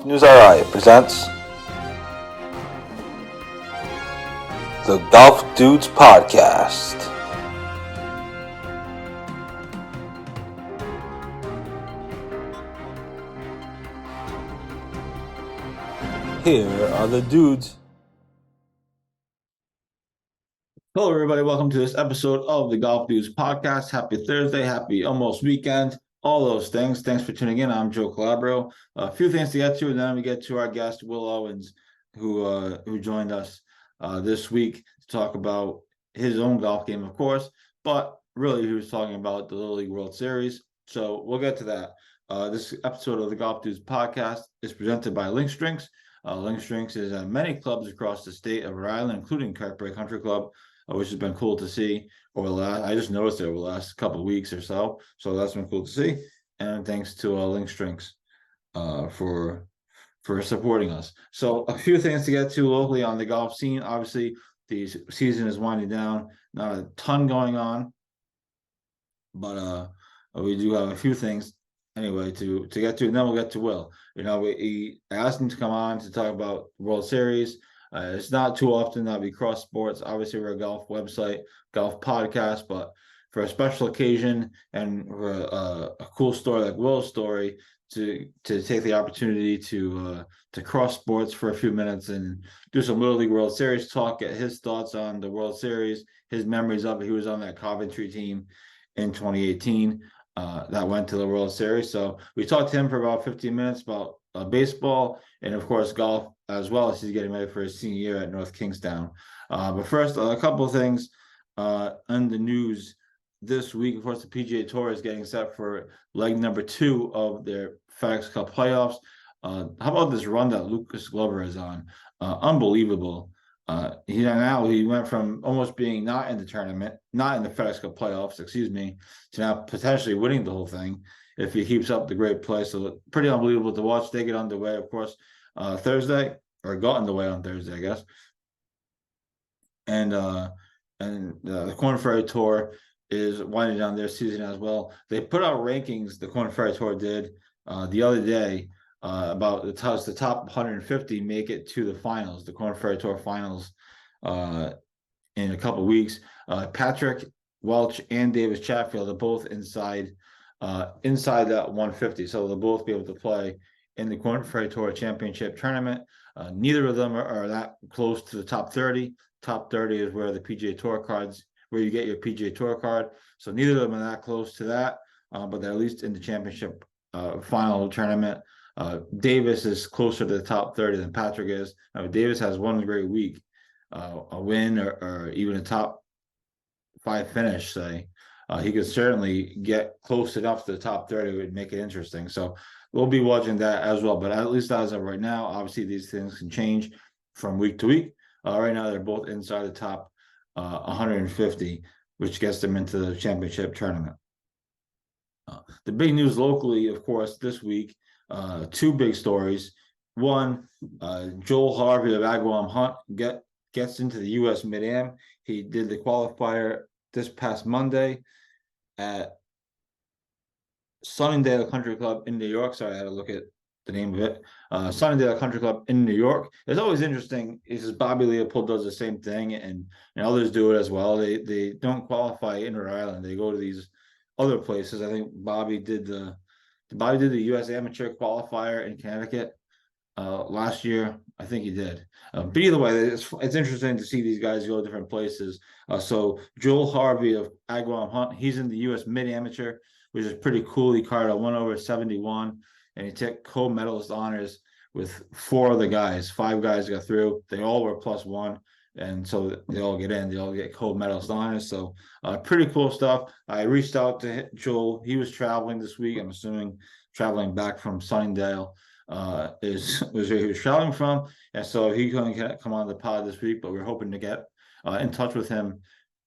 GolfNewsRI presents the Golf Dudes Podcast. Here are the dudes. Hello, everybody. Welcome to this episode of the Golf Dudes Podcast. Happy Thursday. Happy almost weekend. All those things. Thanks for tuning in. I'm Joe Calabro. A few things to get to, and then we get to our guest, Will Owens, who joined us this week to talk about his own golf game, of course. But really, he was talking about the Little League World Series. So we'll get to that. This episode of the Golf Dudes Podcast is presented by Links Drinks. Links Drinks is at many clubs across the state of Rhode Island, including Coventry Country Club, which has been cool to see over the last. I just noticed it over the last couple of weeks or so. So that's been cool to see. And thanks to Links Drinks for supporting us. So a few things to get to locally on the golf scene. Obviously, the season is winding down. Not a ton going on, but we do have a few things anyway to get to, and then we'll get to Will. We asked him to come on to talk about World Series. It's not too often that we cross sports. Obviously, we're a golf website, golf podcast, but for a special occasion and for a cool story like Will's story, to take the opportunity to cross sports for a few minutes and do some Little League World Series talk, get his thoughts on the World Series, his memories of it. He was on that Coventry team in 2018 that went to the World Series. So we talked to him for about 15 minutes about baseball and, of course, golf, as well as he's getting ready for his senior year at North Kingstown. But first, a couple of things in the news this week. Of course, the PGA Tour is getting set for leg number 2 of their FedEx Cup playoffs. How about this run that Lucas Glover is on? Unbelievable. He went from almost being not in the tournament, not in the FedEx Cup playoffs, to now potentially winning the whole thing if he keeps up the great play. So pretty unbelievable to watch. They get underway, of course, Thursday, or got underway on Thursday, I guess. And the Korn Ferry Tour is winding down their season as well. They put out rankings, the Korn Ferry Tour did the other day, about the top 150 make it to the finals, the Korn Ferry Tour finals, in a couple of weeks. Patrick Welch and Davis Chatfield are both inside that 150, so they'll both be able to play in the Korn Ferry Tour Championship tournament. Neither of them are that close to the top 30. Top 30 is where the PGA Tour cards, where you get your PGA Tour card. So neither of them are that close to that, but they're at least in the championship final tournament. Davis is closer to the top 30 than Patrick is. Davis has one great week, a win or even a top 5 finish, say. He could certainly get close enough to the top 30, would make it interesting. So we'll be watching that as well. But at least as of right now, obviously these things can change from week to week. Right now, they're both inside the top 150, which gets them into the championship tournament. The big news locally, of course, this week, 2 big stories. One, Joel Harvey of Agawam Hunt gets into the U.S. Mid-Am. He did the qualifier this past Monday at Sunningdale Country Club in New York. Sorry, I had to look at the name of it. Sunningdale Country Club in New York. It's always interesting is Bobby Leopold does the same thing, and others do it as well. They don't qualify in Rhode Island. They go to these other places. I think Bobby did the U.S. Amateur qualifier in Connecticut last year. I think he did. But either way, it's interesting to see these guys go to different places. So Joel Harvey of Agawam Hunt, he's in the U.S. Mid-Amateur, which is pretty cool. He carded a 1 over 71, and he took co-medalist honors with 4 of the guys. 5 guys got through. They all were +1, and so they all get in. They all get co-medalist honors. So pretty cool stuff. I reached out to Joel. He was traveling this week. I'm assuming traveling back from Sunningdale was where he was traveling from, and so he couldn't come on the pod this week. But we're hoping to get in touch with him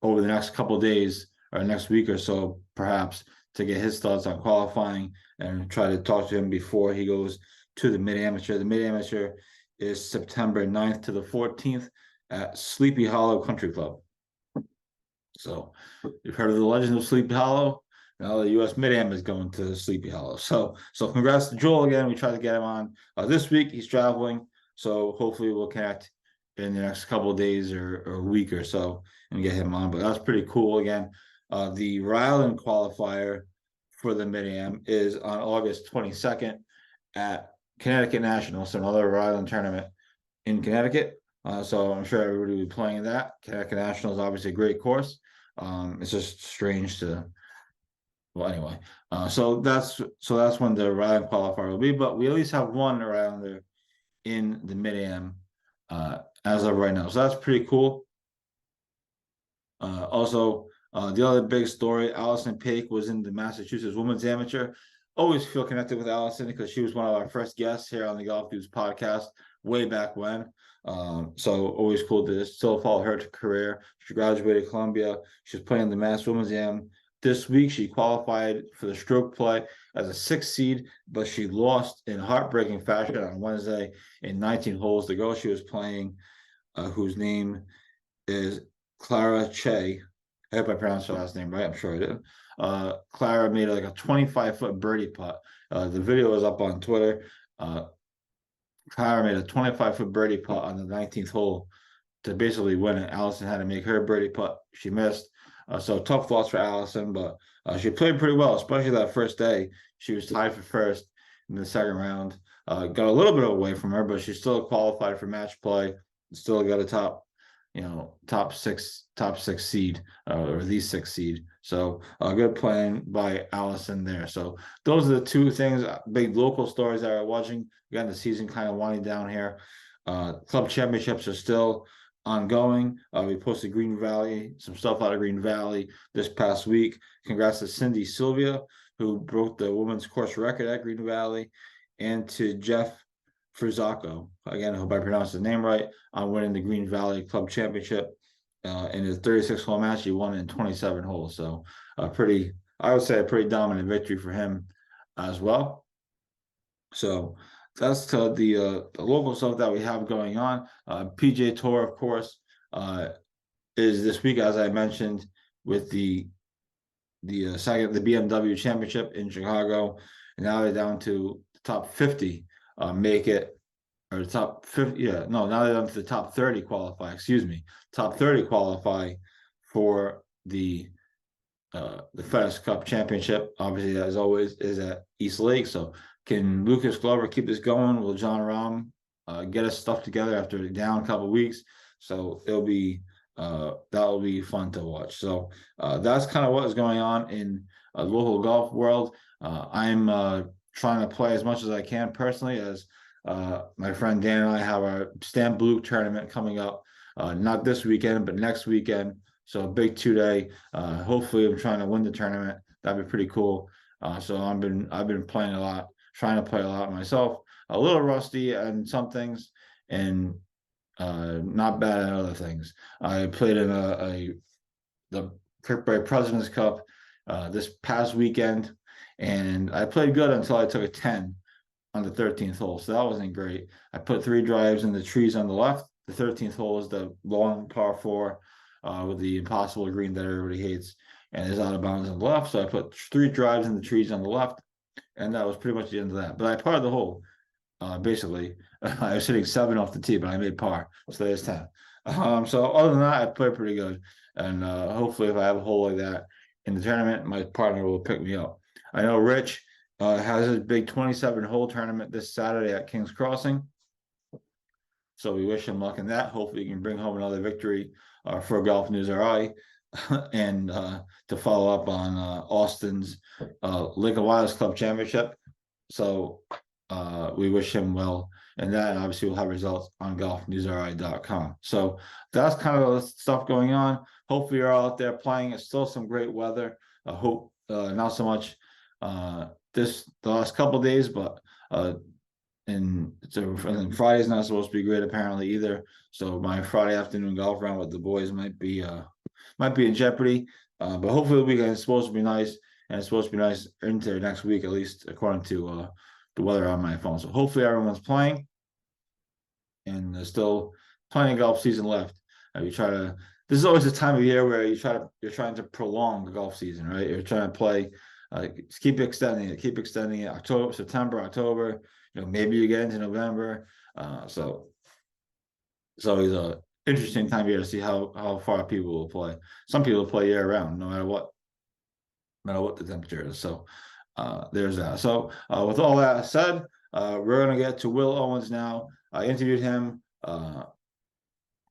over the next couple of days or next week or so, perhaps, to get his thoughts on qualifying and try to talk to him before he goes to the Mid-Amateur. The Mid-Amateur is September 9th to the 14th at Sleepy Hollow Country Club. So you've heard of the legend of Sleepy Hollow. Now the U.S. Mid-Am is going to Sleepy Hollow. So congrats to Joel again. We tried to get him on this week. He's traveling, so hopefully we'll connect in the next couple of days or a week or so and get him on. But that's pretty cool. Again, the Rhode Island qualifier for the Mid-Am is on August 22nd at Connecticut National, so another Rhode Island tournament in Connecticut. So I'm sure everybody will be playing that. Connecticut National is obviously a great course. It's just strange to. Well, anyway, so that's when the Rhode Island qualifier will be. But we at least have one Rhode Islander in the Mid-Am as of right now, so that's pretty cool. Also, the other big story: Allison Paik was in the Massachusetts Women's Amateur. Always feel connected with Allison because she was one of our first guests here on the Golf News podcast way back when. So always cool to still follow her career. She graduated Columbia. She's playing the Mass Women's Am this week. She qualified for the stroke play as a 6th seed, but she lost in heartbreaking fashion on Wednesday in 19 holes. The girl she was playing, whose name is Clara Che. I hope I pronounced her last name right. I'm sure I did. Clara made like a 25-foot birdie putt. The video is up on Twitter. Clara made a 25-foot birdie putt on the 19th hole to basically win it. Allison had to make her birdie putt. She missed. So tough loss for Allison, but she played pretty well, especially that first day. She was tied for first in the second round. Got a little bit away from her, but she still qualified for match play. Still got a top six seed or the 6th seed. So good playing by Allison there. So those are the two things, big local stories that are watching. Again, the season kind of winding down here. Club championships are still ongoing. We posted Green Valley, some stuff out of Green Valley this past week. Congrats to Cindy Sylvia, who broke the women's course record at Green Valley, and to Jeff Frizzacco. Again, I hope I pronounced his name right, on winning the Green Valley Club Championship. In his 36-hole match, he won in 27 holes. So I would say a pretty dominant victory for him as well. So that's to the local stuff that we have going on. PGA Tour, of course, is this week, as I mentioned, with the BMW Championship in Chicago, and now they're down to the top 50 make it, or the top 50. Yeah, no, now they're down to the top 30 qualify. Excuse me, top 30 qualify for the FedEx Cup Championship. Obviously, as always, is at East Lake. So can Lucas Glover keep this going? Will John Rahm get his stuff together after a down couple of weeks? So it'll be that'll be fun to watch. So that's kind of what is going on in local golf world. I'm trying to play as much as I can personally, as my friend Dan and I have our Stamp Blue tournament coming up, not this weekend, but next weekend. So a big 2-day. Hopefully I'm trying to win the tournament. That'd be pretty cool. So I've been playing a lot, trying to play a lot myself. A little rusty on some things, and not bad at other things. I played in the Kirkbride President's Cup this past weekend, and I played good until I took a 10 on the 13th hole. So that wasn't great. I put 3 drives in the trees on the left. The 13th hole is the long par 4 with the impossible green that everybody hates, and is out of bounds on the left. So I put 3 drives in the trees on the left, and that was pretty much the end of that. But I parred the hole. Basically, I was hitting 7 off the tee, but I made par. So there's 10. So other than that, I played pretty good. And hopefully if I have a hole like that in the tournament, my partner will pick me up. I know Rich has his big 27-hole tournament this Saturday at King's Crossing. So we wish him luck in that. Hopefully he can bring home another victory for GolfNewsRI and to follow up on Austin's Lincoln Wireless Club Championship. So we wish him well in that, and obviously we'll have results on golfnewsri.com. So that's kind of the stuff going on. Hopefully you're all out there playing. It's still some great weather. I hope not so much the last couple of days, but and Friday's not supposed to be great apparently either. So my Friday afternoon golf round with the boys might be in jeopardy. But hopefully the weekend is supposed to be nice, and it's supposed to be nice into next week, at least according to the weather on my phone. So hopefully everyone's playing, and there's still plenty of golf season left. This is always the time of year where you're trying to prolong the golf season, right? You're trying to play Just keep extending it. October, September, October. Maybe you get into November. So it's always a interesting time of year to see how far people will play. Some people play year round, no matter what the temperature is. So there's that. So with all that said, we're gonna get to Will Owens now. I interviewed him.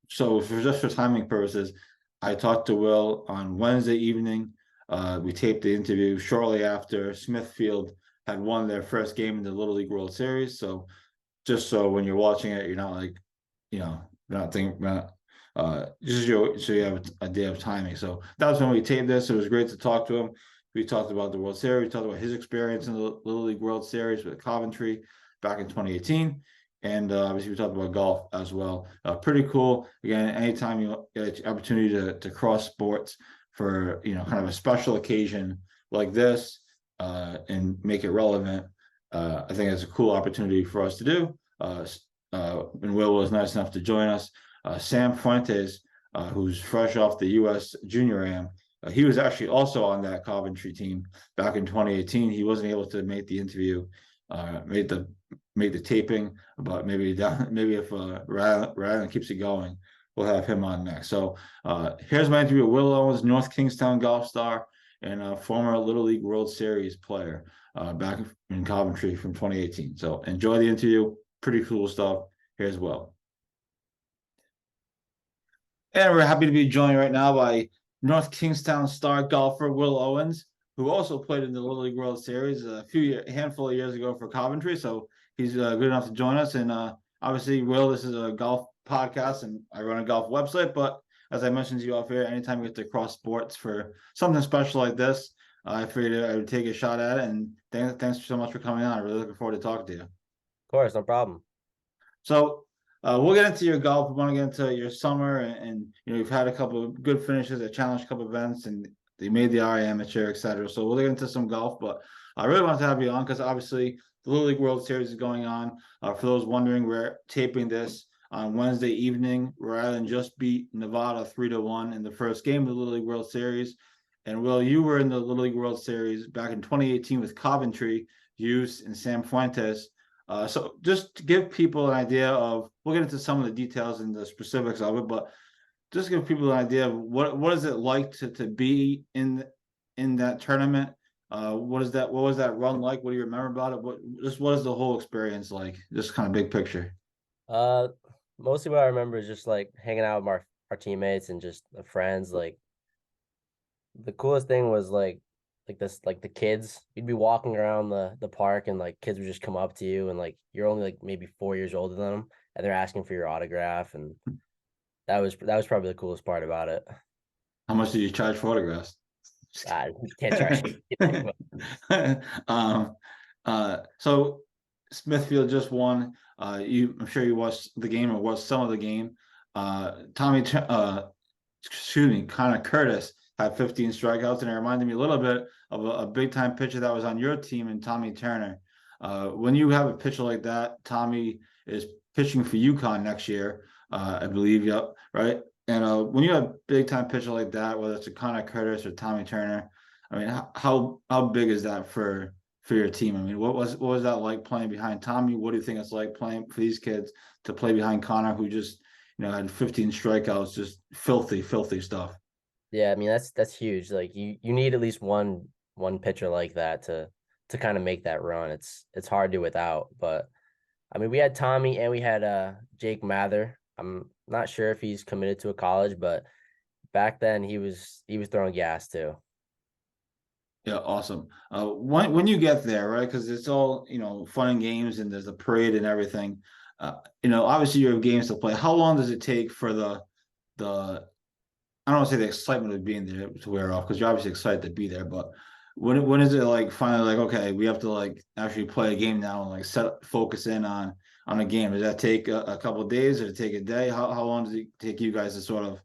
So for timing purposes, I talked to Will on Wednesday evening. We taped the interview shortly after Smithfield had won their first game in the Little League World Series. So just so when you're watching it, you're not like, you're not thinking about just so you have a day of timing. So that was when we taped this. It was great to talk to him. We talked about the World Series. We talked about his experience in the Little League World Series with Coventry back in 2018. And obviously we talked about golf as well. Pretty cool. Again, anytime you get an opportunity to cross sports for, kind of a special occasion like this and make it relevant, I think it's a cool opportunity for us to do. And Will was nice enough to join us. Sam Fuentes, who's fresh off the U.S. Junior Am, he was actually also on that Coventry team back in 2018. He wasn't able to make the interview, made the taping, but maybe if Rylan keeps it going, we'll have him on next. So here's my interview with Will Owens, North Kingstown golf star and a former Little League World Series player back in Coventry from 2018. So enjoy the interview. Pretty cool stuff. Here's Will. And we're happy to be joined right now by North Kingstown star golfer Will Owens, who also played in the Little League World Series a handful of years ago for Coventry. So he's good enough to join us. And obviously, Will, this is a golf podcast, and I run a golf website. But as I mentioned to you off here, anytime we get to cross sports for something special like this, I figured I would take a shot at it. And thanks so much for coming on. I'm really looking forward to talking to you. Of course, no problem. So we'll get into your golf. We want to get into your summer, and you've had a couple of good finishes at Challenge Cup events, and they made the RA Amateur, etc. So we'll get into some golf, but I really wanted to have you on because obviously the Little League World Series is going on. For those wondering, we're taping this on Wednesday evening. Rhode Island just beat Nevada 3-1 in the first game of the Little League World Series. And Will, you were in the Little League World Series back in 2018 with Coventry, Hughes, and Sam Fuentes. So just to give people an idea of, we'll get into some of the details and the specifics of it, but just give people an idea of what is it like to be in that tournament? What was that run like? What do you remember about it? What is the whole experience like? Just kind of big picture. Mostly what I remember is just like hanging out with our teammates and just the friends. Like the coolest thing was like the kids. You'd be walking around the park and like kids would just come up to you and like you're only like maybe 4 years older than them and they're asking for your autograph, and that was probably the coolest part about it. How much did you charge for autographs? Can't charge. So Smithfield just won. I'm sure you watched the game or watched some of the game. Connor Curtis had 15 strikeouts, and it reminded me a little bit of a big time pitcher that was on your team, and Tommy Turner. When you have a pitcher like that, Tommy is pitching for UConn next year, I believe. Yep, right. And when you have a big time pitcher like that, whether it's a Connor Curtis or Tommy Turner, I mean, how big is that for your team? I mean, what was that like playing behind Tommy? What do you think it's like playing for these kids to play behind Connor, who just had 15 strikeouts, just filthy stuff? Yeah, I mean that's huge. Like you need at least one pitcher like that to kind of make that run. It's hard to do without. But I mean, we had Tommy and we had Jake Mather. I'm not sure if he's committed to a college, but back then he was throwing gas too. Yeah, awesome. When you get there, right? Because it's all fun and games, and there's a parade and everything. Obviously you have games to play. How long does it take for the I don't want to say the excitement of being there to wear off, because you're obviously excited to be there, but when is it like finally like, okay, we have to like actually play a game now and like focus in on a game? Does that take a couple of days, or does it take a day? How long does it take you guys to sort of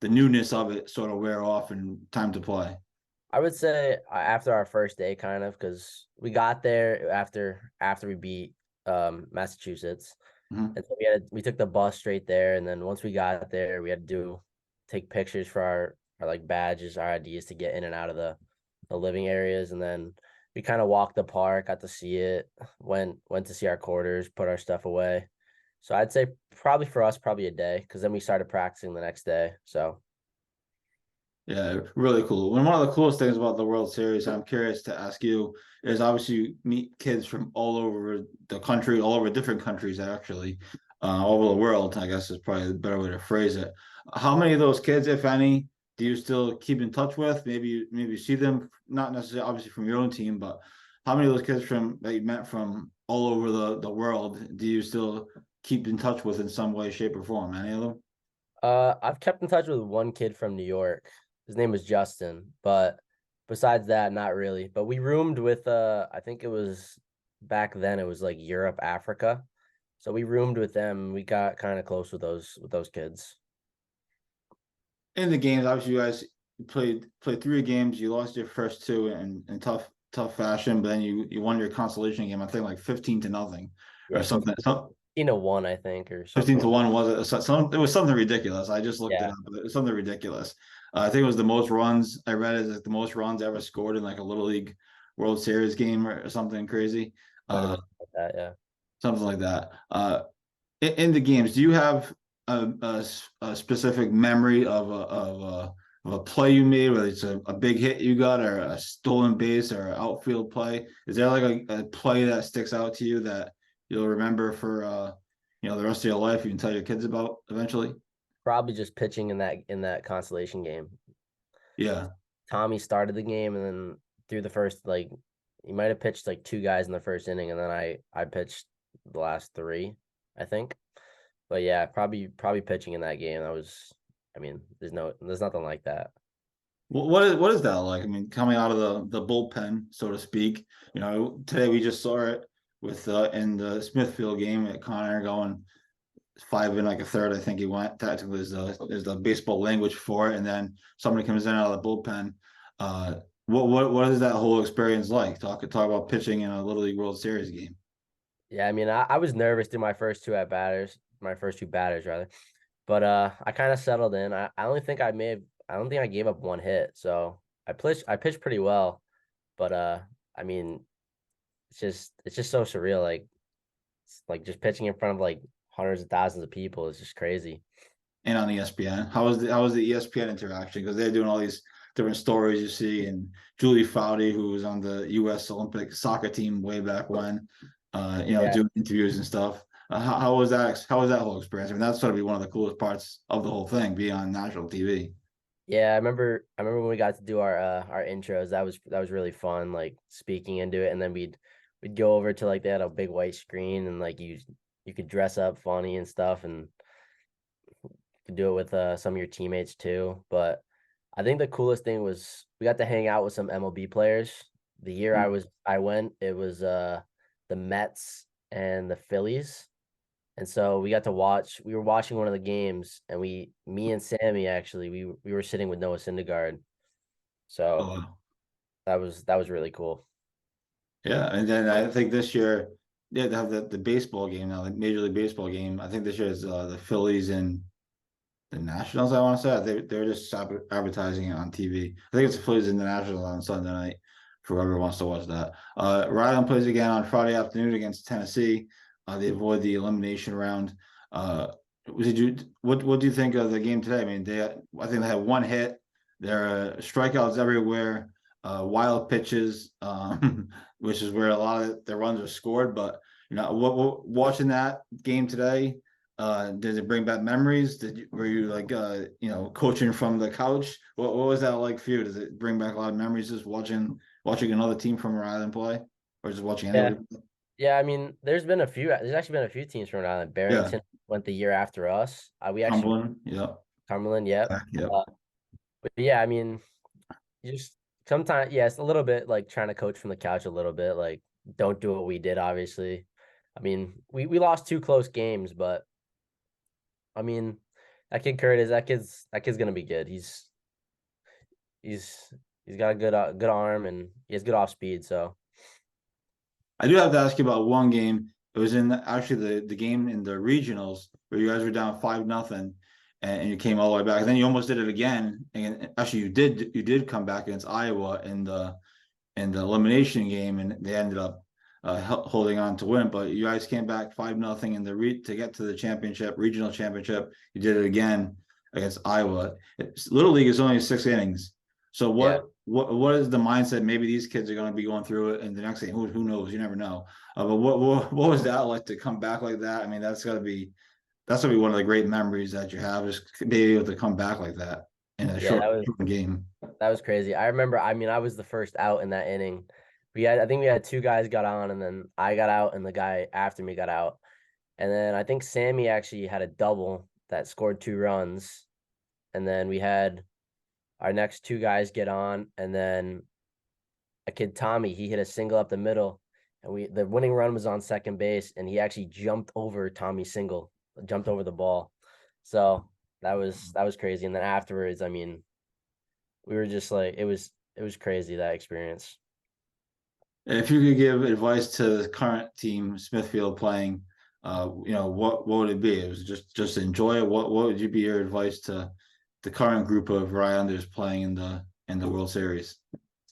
the newness of it sort of wear off and time to play? I would say after our first day, kind of, because we got there after we beat Massachusetts, Mm-hmm. and so we took the bus straight there, and then once we got there, we had to take pictures for our like badges, our IDs to get in and out of the the living areas, and then we kind of walked the park, got to see it, went to see our quarters, put our stuff away. So I'd say probably for us, probably a day, because then we started practicing the next day. So Yeah, really cool. And one of the coolest things about the World Series, I'm curious to ask you, is obviously you meet kids from all over the country, all over different countries actually, all over the world, I guess is probably the better way to phrase it. How many of those kids, if any, do you still keep in touch with? Maybe you see them, not necessarily obviously from your own team, but how many of those kids from that you met from all over the world do you still keep in touch with in some way, shape, or form? Any of them? I've kept in touch with one kid from New York. His name was Justin, but besides that, not really. But we roomed with I think it was back then it was like Europe, Africa. So we roomed with them. We got kind of close with those kids. In the games, obviously, you guys played 3 games. You lost your first 2 in tough fashion, but then you won your consolation game. I think like 15-0 or Yeah, something. 15-1, I think, or 15 something. to one was it? It was something ridiculous. I just looked it Yeah, up. But it was something ridiculous. I think it was the most runs. I read it as like the most runs ever scored in like a Little League World Series game or something crazy. might have Uh, been like that. Yeah. Something like that. In the games, do you have a specific memory of a play you made, whether it's a big hit you got or a stolen base or an outfield play? Is there like a play that sticks out to you that you'll remember for the rest of your life? You can tell your kids about eventually. Probably just pitching in that consolation game. Yeah. Tommy started the game, and then through the first, like, he might have pitched like 2 guys in the first inning, and then I pitched the last 3, I think. But yeah, probably pitching in that game. That was, I mean, there's nothing like that. What is that like? I mean, coming out of the bullpen, so to speak. Today we just saw it with in the Smithfield game at Connor going 5 in like a third. I think he went technically is the baseball language for it, and then somebody comes in out of the bullpen. What is that whole experience like? Talk about pitching in a Little League World Series game. Yeah, I mean, I was nervous through my first 2 batters rather, but I kind of settled in. I don't think I gave up 1 hit, so I pitched pretty well, but I mean, it's just so surreal, like it's like just pitching in front of like hundreds of thousands of people is just crazy. And on ESPN. How was the ESPN interaction? Because they're doing all these different stories you see, and Julie Foudy, who was on the U.S. Olympic soccer team way back when, Yeah, doing interviews and stuff. How was that? How was that whole experience? I mean, that's sort of be one of the coolest parts of the whole thing, being on national TV. yeah, I remember when we got to do our intros. That was really fun, like speaking into it, and then we'd go over to like they had a big white screen, and like you could dress up funny and stuff, and could do it with some of your teammates too. But I think the coolest thing was we got to hang out with some MLB players. The year I went, it was the Mets and the Phillies. And so we were watching one of the games, and me and Sammy actually, we were sitting with Noah Syndergaard. Oh, So wow. that was really cool. Yeah, and then I think this year they have the baseball game now, the Major League Baseball game. I think this year is the Phillies and the Nationals. I want to say they're just advertising it on TV. I think it's the Phillies and the Nationals on Sunday night for whoever wants to watch that. Rhode Island plays again on Friday afternoon against Tennessee. They avoid the elimination round. What do you think of the game today? I mean, I think they had 1 hit. There are strikeouts everywhere, wild pitches, which is where a lot of their runs are scored. But watching that game today, did it bring back memories? Were you like coaching from the couch? What was that like for you? Does it bring back a lot of memories just watching another team from Rhode Island play, or just watching Yeah. anybody? Yeah, I mean, there's actually been a few teams from Rhode Island. Yeah, Barrington went the year after us. We actually Cumberland. Yeah, Cumberland, yep. yeah. But yeah, I mean, you just sometimes, yeah, it's a little bit like trying to coach from the couch a little bit. Like, don't do what we did, obviously. I mean, we lost 2 close games, but I mean, that kid Curtis, that kid's gonna be good. He's he's got a good arm, and he has good off speed. So I do have to ask you about one game. It was actually the game in the regionals where you guys were down 5-0, and you came all the way back. And then you almost did it again. And actually, you did come back against Iowa in the elimination game, and they ended up holding on to win. But you guys came back 5-0 in the to get to the championship, regional championship. You did it again against Iowa. Little League is only 6 innings. So what is the mindset? Maybe these kids are going to be going through it in the next game. Who knows? You never know. But what was that like to come back like that? I mean, that's got to be one of the great memories that you have, is being able to come back like that in a short game. That was crazy. I remember, I mean, I was the first out in that inning. I think we had 2 guys got on, and then I got out and the guy after me got out. And then I think Sammy actually had a double that scored 2 runs. And then we had our next 2 guys get on, and then a kid, Tommy, he hit a single up the middle, and the winning run was on second base, and he actually jumped over Tommy's single, jumped over the ball. So that was crazy. And then afterwards, I mean, we were just like, it was crazy, that experience. If you could give advice to the current team, Smithfield playing, what would it be? It was just enjoy it. What would you be your advice to the current group of Rylanders playing in the World Series?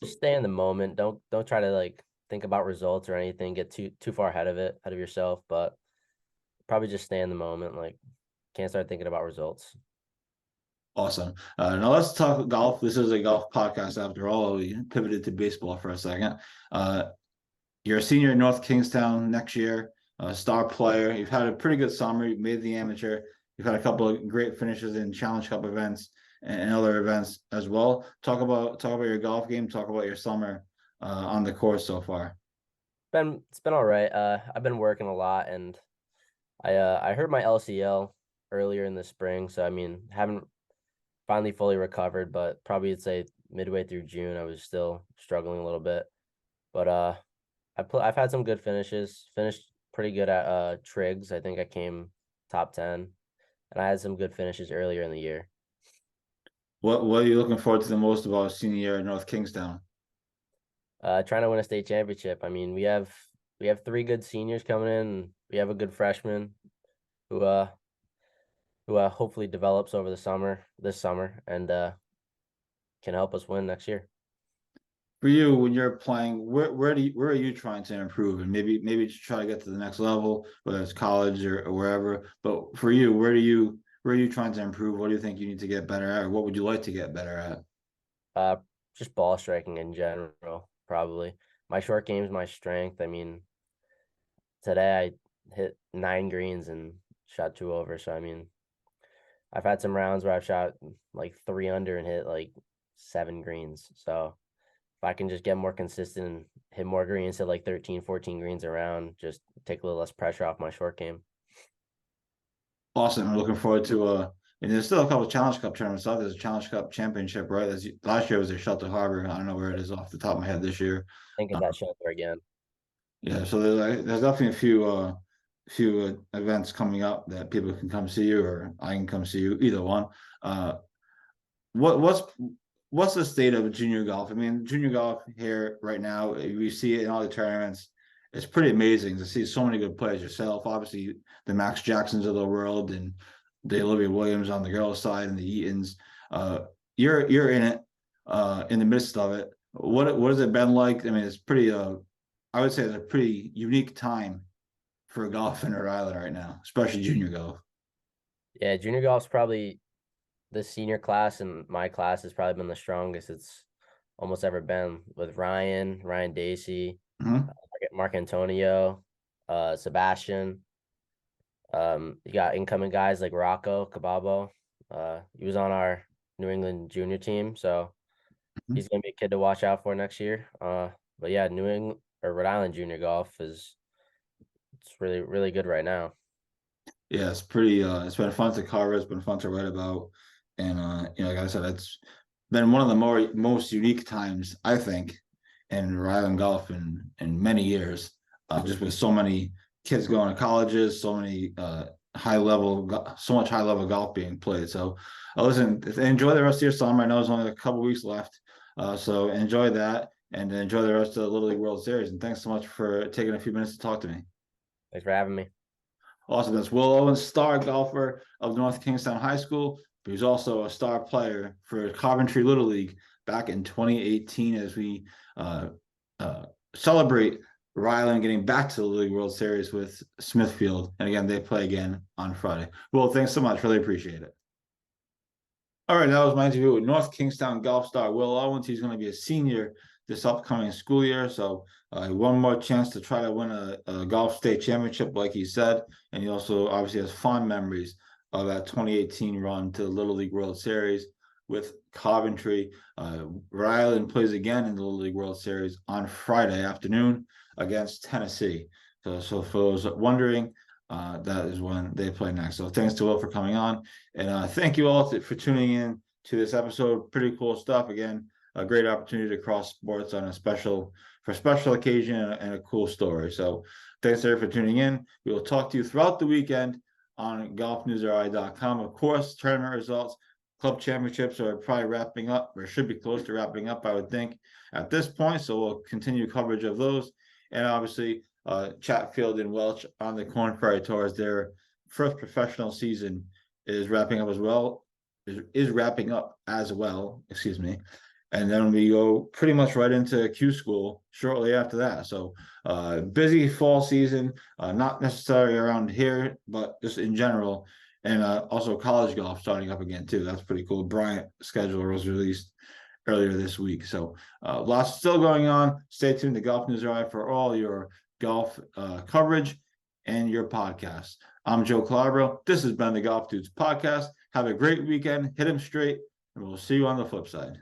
Just stay in the moment. Don't try to like think about results or anything. Get too far ahead of yourself. But probably just stay in the moment. Like, can't start thinking about results. Awesome. Now let's talk golf. This is a golf podcast after all. We pivoted to baseball for a second. You're a senior in North Kingstown next year, a star player. You've had a pretty good summer. You've made the amateur. You've had a couple of great finishes in Challenge Cup events and other events as well. Talk about your golf game. Talk about your summer on the course so far. It's been all right. I've been working a lot, and I hurt my LCL earlier in the spring, so I mean, haven't finally fully recovered, but probably I'd say midway through June I was still struggling a little bit. But I've had some good finishes. Finished pretty good at Triggs. I think I came top 10, and I had some good finishes earlier in the year. What are you looking forward to the most about senior year at North Kingstown? Trying to win a state championship. I mean, we have 3 good seniors coming in. And we have a good freshman who hopefully develops over this summer, and can help us win next year. For you, when you're playing, where are you trying to improve, and maybe to try to get to the next level, whether it's college or wherever. But for you, where are you trying to improve? What do you think you need to get better at, or what would you like to get better at? Just ball striking in general, probably. My short game is my strength. I mean, today I hit 9 greens and shot 2 over. So I mean, I've had some rounds where I've shot like 3 under and hit like 7 greens. So if I can just get more consistent and hit more greens, hit like 13, 14 greens around, just take a little less pressure off my short game. Awesome. I'm looking forward to and there's still a couple of Challenge Cup tournaments out. There's a Challenge Cup championship, right? Last year was at Shelter Harbor. I don't know where it is off the top of my head this year. I think it's at Shelter again. Yeah, so there's definitely a few events coming up that people can come see you, or I can come see you, either one. What's the state of junior golf? I mean, junior golf here right now, we see it in all the tournaments. It's pretty amazing to see so many good players. Yourself, obviously, the Max Jacksons of the world, and the Olivia Williams on the girls' side, and the Eatons. You're in it, in the midst of it. What has it been like? I mean, it's pretty. I would say it's a pretty unique time for golf in Rhode Island right now, especially junior golf. Yeah, junior golf's probably the senior class, and my class has probably been the strongest it's almost ever been, with Ryan Dacey, Mark Antonio, Sebastian. You got incoming guys like Rocco Cababo. He was on our New England junior team, so he's gonna be a kid to watch out for next year. But yeah, New England or Rhode Island junior golf it's really, really good right now. Yeah, it's pretty. It's been fun to cover. It's been fun to write about, and like I said, it's been one of the most unique times, I think, in Rhode Island golf in many years. Just with so many kids going to colleges, so many so much high level golf being played. So, listen, enjoy the rest of your summer. I know there's only a couple weeks left, so enjoy that, and enjoy the rest of the Little League World Series. And thanks so much for taking a few minutes to talk to me. Thanks for having me. Also, that's Will Owens, star golfer of North Kingstown High School, but he's also a star player for Coventry Little League back in 2018 as we celebrate Ryland getting back to the League World Series with Smithfield. And again, they play again on Friday. Well, thanks so much. Really appreciate it. All right, that was my interview with North Kingstown golf star Will Owens. He's going to be a senior this upcoming school year. So one more chance to try to win a golf state championship, like he said. And he also obviously has fond memories of that 2018 run to the Little League World Series with Coventry. Ryland plays again in the Little League World Series on Friday afternoon against Tennessee. So for those wondering, that is when they play next. So thanks to Will for coming on. And thank you all for tuning in to this episode. Pretty cool stuff. Again, a great opportunity to cross sports on a special occasion and a cool story. So thanks everyone for tuning in. We will talk to you throughout the weekend on GolfNewsRI.com. Of course, tournament results, club championships are probably wrapping up or should be close to wrapping up, I would think, at this point. So we'll continue coverage of those. And obviously, Chatfield and Welch on the Corn Ferry Tours, their first professional season is wrapping up as well. Is wrapping up as well, excuse me. And then we go pretty much right into Q school shortly after that. So busy fall season, not necessarily around here, but just in general. And also college golf starting up again too. That's pretty cool. Bryant schedule was released earlier this week. So lots still going on. Stay tuned to GolfNewsRI for all your golf coverage and your podcast. I'm Joe Calabro. This has been the Golf Dudes Podcast. Have a great weekend. Hit 'em straight, and we'll see you on the flip side.